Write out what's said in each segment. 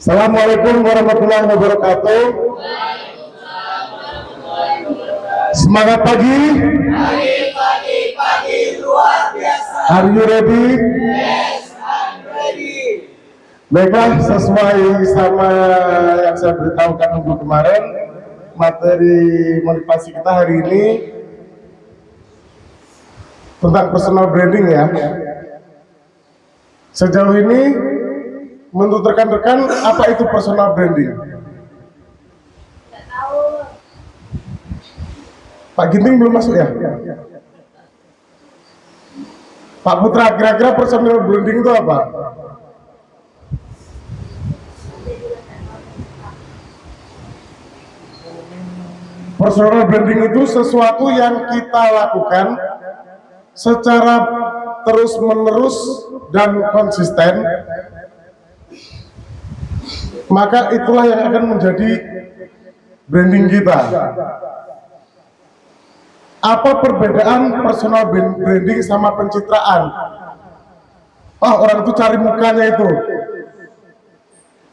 Assalamualaikum warahmatullahi wabarakatuh. Semangat pagi. Pagi luar biasa. Are you ready? Yes, I'm ready. Baiklah, sesuai sama yang saya beritahukan minggu kemarin, materi motivasi kita hari ini tentang personal branding ya. Sejauh ini, menurut rekan-rekan, apa itu personal branding? Pak Ginting belum masuk ya? Pak Putra, kira-kira personal branding itu apa? Personal branding itu sesuatu yang kita lakukan secara terus-menerus dan konsisten, maka itulah yang akan menjadi branding kita. Apa perbedaan personal branding sama pencitraan? Oh, orang itu cari mukanya itu.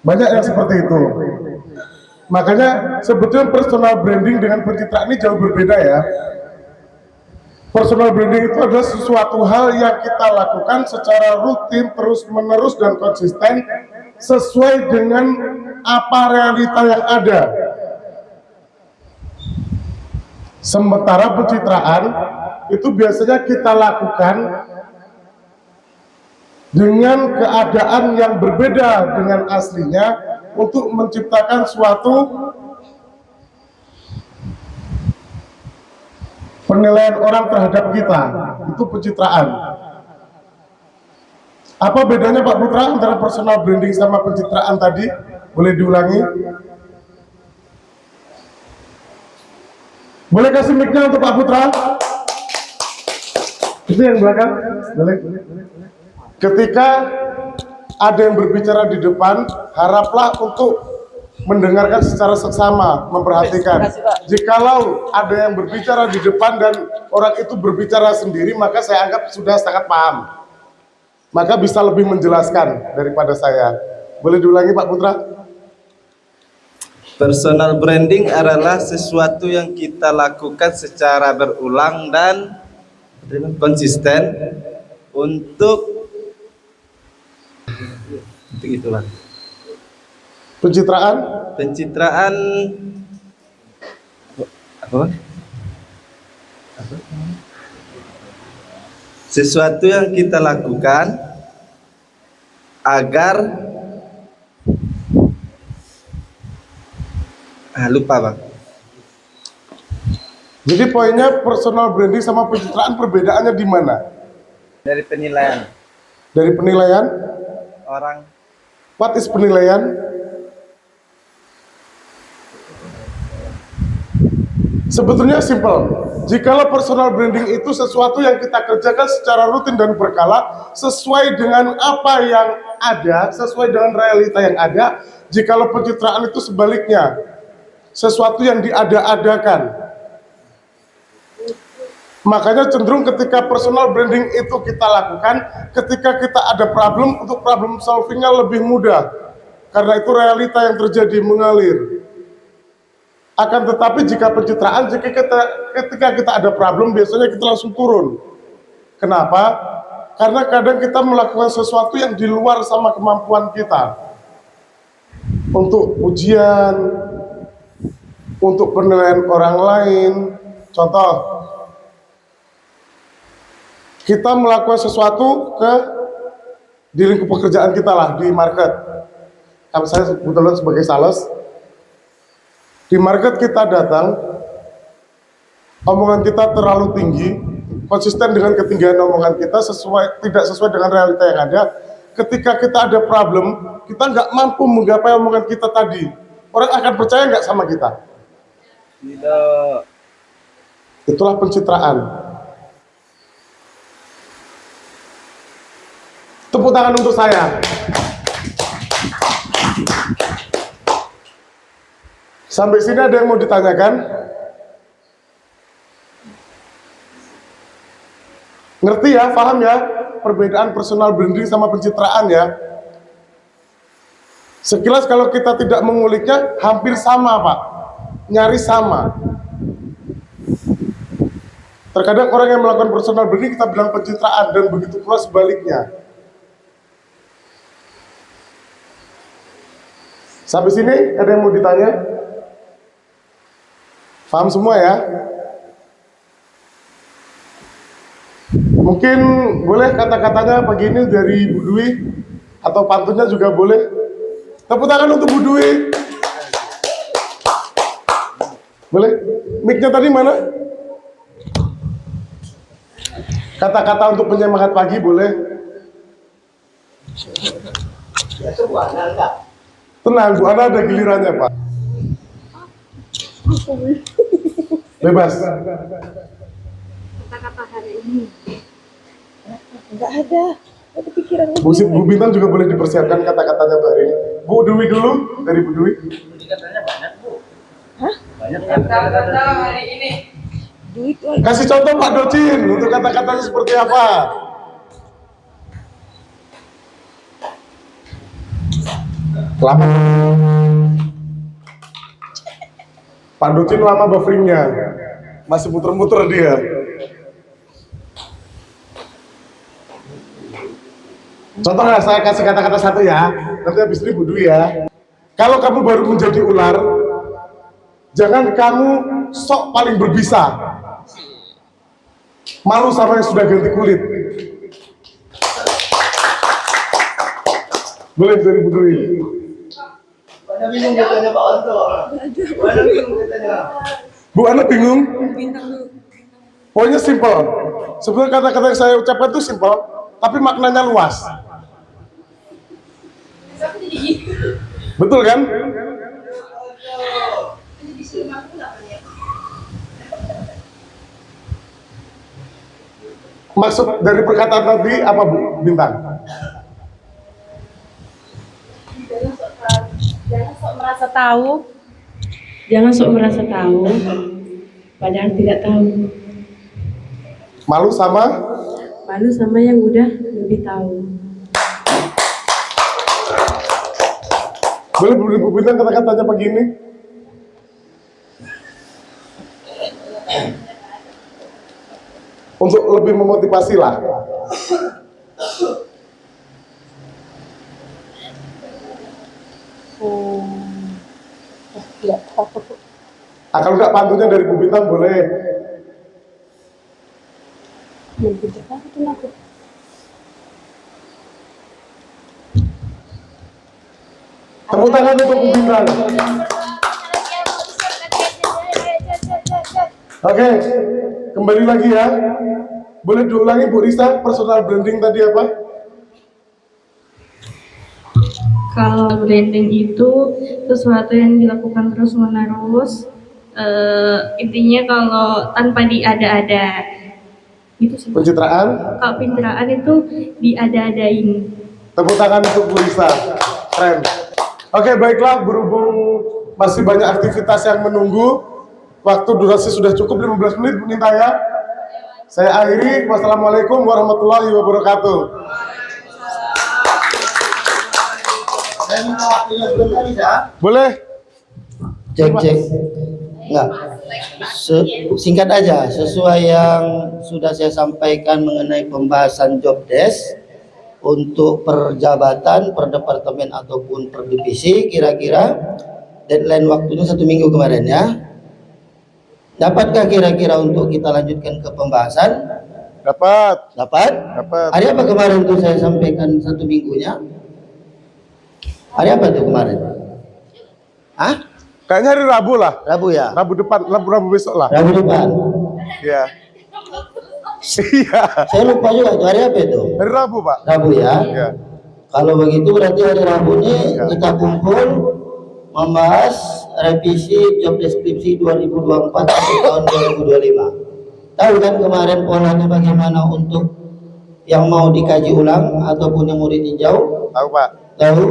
Banyak yang seperti itu. Makanya sebetulnya personal branding dengan pencitraan ini jauh berbeda ya. Personal branding itu adalah sesuatu hal yang kita lakukan secara rutin, terus-menerus dan konsisten sesuai dengan apa realita yang ada. Sementara pencitraan itu biasanya kita lakukan dengan keadaan yang berbeda dengan aslinya untuk menciptakan suatu penilaian orang terhadap kita. Itu pencitraan. Apa bedanya Pak Putra antara personal branding sama pencitraan tadi? Boleh diulangi? Boleh kasih mic-nya untuk Pak Putra? Itu yang belakang? Boleh? Ketika ada yang berbicara di depan, haraplah untuk mendengarkan secara seksama, memperhatikan. Jikalau ada yang berbicara di depan dan orang itu berbicara sendiri, maka saya anggap sudah sangat paham. Maka bisa lebih menjelaskan daripada saya. Boleh diulangi Pak Putra? Personal branding adalah sesuatu yang kita lakukan secara berulang dan konsisten untuk itulah. Pencitraan? Pencitraan apa? Sesuatu yang kita lakukan agar lupa Bang. Jadi poinnya personal branding sama pencitraan perbedaannya di mana? Dari penilaian Dari penilaian? orang. What is penilaian? Sebetulnya simple. Jikalau personal branding itu sesuatu yang kita kerjakan secara rutin dan berkala, sesuai dengan apa yang ada, sesuai dengan realita yang ada. Jikalau pencitraan itu sebaliknya, sesuatu yang diada-adakan. Makanya cenderung ketika personal branding itu kita lakukan, ketika kita ada problem, untuk problem solvingnya lebih mudah. Karena itu realita yang terjadi mengalir. Akan tetapi jika pencitraan, ketika kita ada problem, biasanya kita langsung turun. Kenapa? Karena kadang kita melakukan sesuatu yang di luar sama kemampuan kita. Untuk ujian, untuk penilaian orang lain. Contoh, kita melakukan sesuatu di lingkup pekerjaan kita lah, di market. Kalau saya kebetulan sebagai sales, di market kita datang, omongan kita terlalu tinggi, konsisten dengan ketinggian omongan kita, tidak sesuai dengan realita yang ada. Ketika kita ada problem, kita nggak mampu menggapai omongan kita tadi. Orang akan percaya nggak sama kita? Tidak. Itulah pencitraan. Tepuk tangan untuk saya. Sampai sini ada yang mau ditanyakan? Ngerti ya, paham ya? Perbedaan personal branding sama pencitraan ya. Sekilas kalau kita tidak menguliknya hampir sama Pak, nyaris sama. Terkadang orang yang melakukan personal branding kita bilang pencitraan, dan begitu pula sebaliknya. Sampai sini ada yang mau ditanya? Paham semua ya? Mungkin boleh kata-katanya pagi ini dari Bu Dwi, atau pantunnya juga boleh. Tepuk tangan untuk Bu Dwi. Boleh? Mic-nya tadi mana? Kata-kata untuk penyemangat pagi boleh? Tenang, Bu Ana ada gilirannya Pak. Bebas. Kata-kata hari ini nggak ada pikiran. Bu Bintang juga boleh dipersiapkan kata-katanya untuk hari ini. Bu Dwi dulu, dari Bu Dwi. Katanya banyak, Bu. Hah? Banyak kata-kata hari ini. Duit lagi. Kasih contoh Pak Docin untuk kata-katanya seperti apa? Lama. Pak Docin lama bufferingnya, masih muter-muter dia. Contoh nggak, saya kasih kata-kata satu ya, nanti habis ini Bu Dwi ya. Kalau kamu baru menjadi ular, jangan kamu sok paling berbisa, malu sama yang sudah ganti kulit. Boleh dari Bu Dwi. Mana bingung katanya Pak Onto. Mana bingung katanya. Bu Ana bingung? Pokoknya simpel. Sebenarnya kata-kata yang saya ucapkan itu simpel, tapi maknanya luas. Betul kan? Maksud dari perkataan tadi apa Bu Bintang? Jangan sok merasa tahu. Jangan sok merasa tahu, padahal tidak tahu. Malu sama? Malu sama yang udah lebih tahu. Boleh Bu Bintang kata-katanya pagi ini? Untuk lebih memotivasi lah. Kalau nggak pantunnya dari Bu Bintang boleh. Tepuk tangan untuk Bu Bintang. Oke, kembali lagi ya. Boleh diulangi Bu Risa, personal branding tadi apa? Kalau branding itu sesuatu yang dilakukan terus menerus. Intinya kalau tanpa diada-ada. Gitu sih. Pencitraan. Kalau pencitraan itu diada-adain. Tepuk tangan untuk Bu Risa. Keren. Oke, baiklah, berhubung masih banyak aktivitas yang menunggu, waktu durasi sudah cukup 15 menit Bu Ninta ya. Saya akhiri. Wassalamualaikum warahmatullahi wabarakatuh. Boleh? Cek. Enggak. Singkat aja, sesuai yang sudah saya sampaikan mengenai pembahasan job desk untuk per jabatan, per departemen ataupun per divisi, kira-kira deadline waktunya 1 minggu kemarin ya. Dapatkah kira-kira untuk kita lanjutkan ke pembahasan? Dapat. Dapat? Dapat. Hari apa kemarin tuh saya sampaikan 1 minggunya? Hari apa tuh kemarin? Hah? Kayaknya hari Rabu lah. Rabu ya? Rabu depan, Rabu besok lah. Rabu depan. Iya. Iya. Saya lupa juga tuh hari apa itu? Hari Rabu Pak. Rabu ya? Iya. Kalau begitu berarti hari Rabu ini Ya. kita kumpul membahas revisi job deskripsi 2024 sampai tahun 2025. Tahu kan kemarin polanya bagaimana untuk yang mau dikaji ulang ataupun yang mau ditinjau? Tahu Pak. Tahu?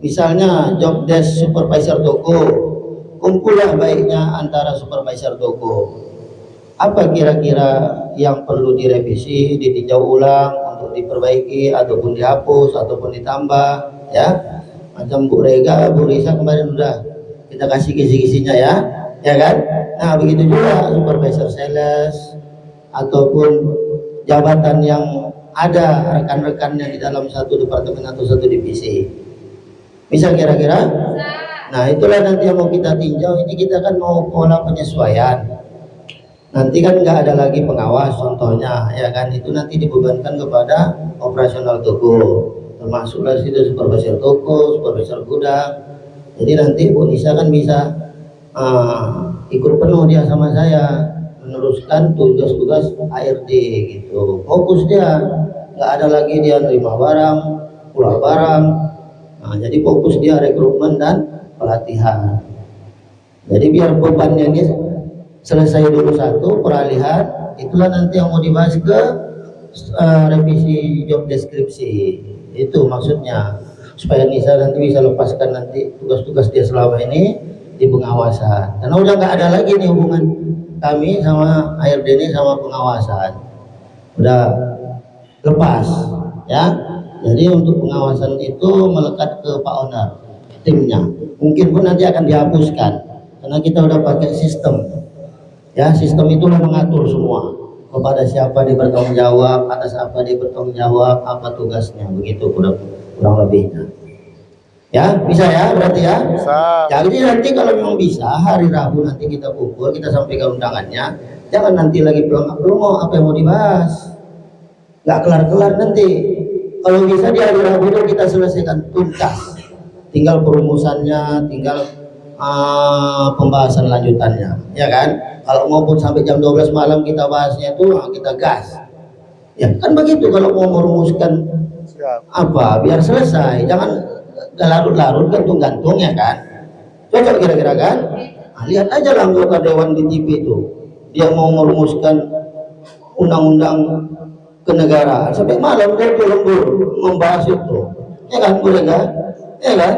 Misalnya job desk supervisor toko, kumpullah baiknya antara supervisor toko. Apa kira-kira yang perlu direvisi, ditinjau ulang untuk diperbaiki ataupun dihapus ataupun ditambah ya. Macam Bu Rega, Bu Risa kemarin udah kita kasih kisi-kisinya ya kan? Nah begitu juga supervisor sales ataupun jabatan yang ada rekan-rekannya di dalam satu departemen atau satu divisi. Bisa kira-kira? Nah itulah nanti yang mau kita tinjau. Ini kita kan mau pola penyesuaian. Nanti kan nggak ada lagi pengawas contohnya, ya kan? Itu nanti dibebankan kepada operasional toko, termasuk dari situ supervisor toko, supervisor gudang. Jadi nanti Bu Nisa kan bisa ikut penuh dia sama saya meneruskan tugas-tugas ARD gitu. Fokus dia, nggak ada lagi dia nerima barang, pulang barang. Nah, jadi fokus dia rekrutmen dan pelatihan. Jadi biar bebannya ini selesai dulu satu peralihan, itulah nanti yang mau dibahas ke revisi job deskripsi. Itu maksudnya supaya Nisa nanti bisa lepaskan nanti tugas-tugas dia selama ini di pengawasan. Karena udah nggak ada lagi nih hubungan kami sama ARD ini sama pengawasan. Udah lepas ya. Jadi untuk pengawasan itu melekat ke Pak Owner timnya. Mungkin pun nanti akan dihapuskan karena kita udah pakai sistem. Ya, sistem itu mengatur semua kepada siapa dia bertanggung jawab, atas apa dia bertanggung jawab, apa tugasnya, begitu kurang lebihnya. Ya, bisa ya berarti ya? Bisa. Jadi nanti kalau memang bisa hari Rabu nanti kita kumpul, kita sampaikan undangannya. Jangan nanti lagi promo apa yang mau dibahas. Nggak kelar-kelar nanti. Kalau bisa di hari Rabu itu kita selesaikan tuntas. Tinggal perumusannya, tinggal pembahasan lanjutannya, ya kan? Kalau maupun sampai jam 12 malam kita bahasnya itu, kita gas. Ya kan begitu kalau mau merumuskan apa, biar selesai. Jangan larut-larut gantung-gantung, ya kan? Cocok kira-kira kan? Nah, lihat aja lah anggota dewan di TV itu. Dia mau merumuskan undang-undang kenegaraan sampai malam dia lembur membahas itu. Ya kan, boleh kan? Ya kan?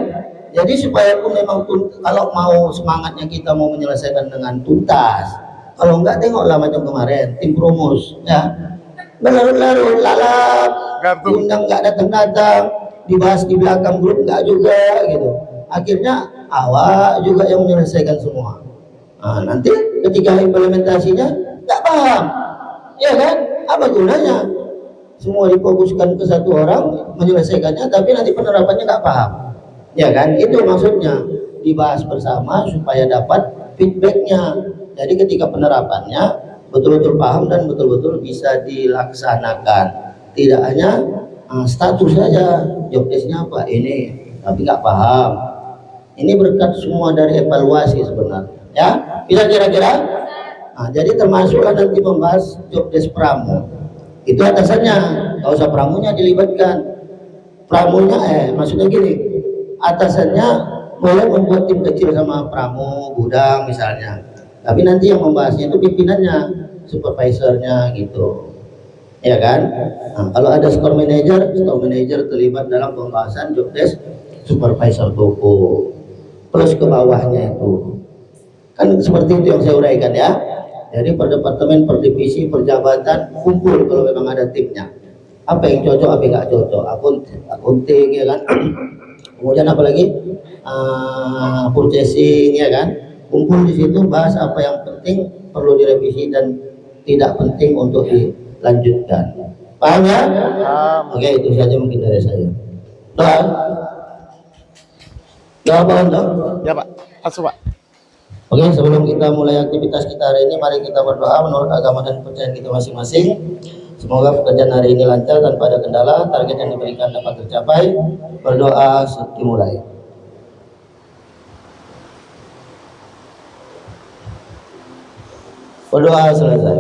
Jadi supaya pun memang kalau mau semangatnya kita mau menyelesaikan dengan tuntas. Kalau enggak tengoklah macam kemarin tim Promus ya. Berlarut-larut lalap, undang enggak datang-datang, dibahas di belakang grup enggak juga gitu. Akhirnya awak juga yang menyelesaikan semua. Nah, nanti ketika implementasinya enggak paham. Ya kan? Apa gunanya? Semua difokuskan ke satu orang menyelesaikannya tapi nanti penerapannya enggak paham. Ya kan, itu maksudnya dibahas bersama supaya dapat feedbacknya. Jadi ketika penerapannya betul-betul paham dan betul-betul bisa dilaksanakan. Tidak hanya status saja, job desk-nya apa ini, tapi nggak paham. Ini berkat semua dari evaluasi sebenarnya. Ya, bisa kira-kira. Nah, jadi termasuklah nanti membahas job desk pramu. Itu atasannya, nggak usah pramunya dilibatkan. Pramunya, maksudnya gini. Atasannya boleh membuat tim kecil sama pramu, gudang misalnya. Tapi nanti yang membahasnya itu pimpinannya, supervisornya gitu. Ya kan? Nah, kalau ada store manager terlibat dalam pembahasan job desk supervisor toko. Plus ke bawahnya itu. Kan seperti itu yang saya uraikan ya. Jadi per departemen, per divisi, per jabatan kumpul kalau memang ada timnya. Apa yang cocok, apa yang nggak cocok. Akunting ya kan. Kemudian apalagi purchasing ya kan, kumpul di situ bahas apa yang penting perlu direvisi dan tidak penting untuk dilanjutkan. Paham ya? Oke, itu saja mungkin dari saya. Doa apa untuk? Ya Pak, langsung Pak. Oke, sebelum kita mulai aktivitas kita hari ini, mari kita berdoa menurut agama dan kepercayaan kita masing-masing. Semoga pekerjaan hari ini lancar tanpa ada kendala, target yang diberikan dapat tercapai. Berdoa dimulai. Berdoa selesai.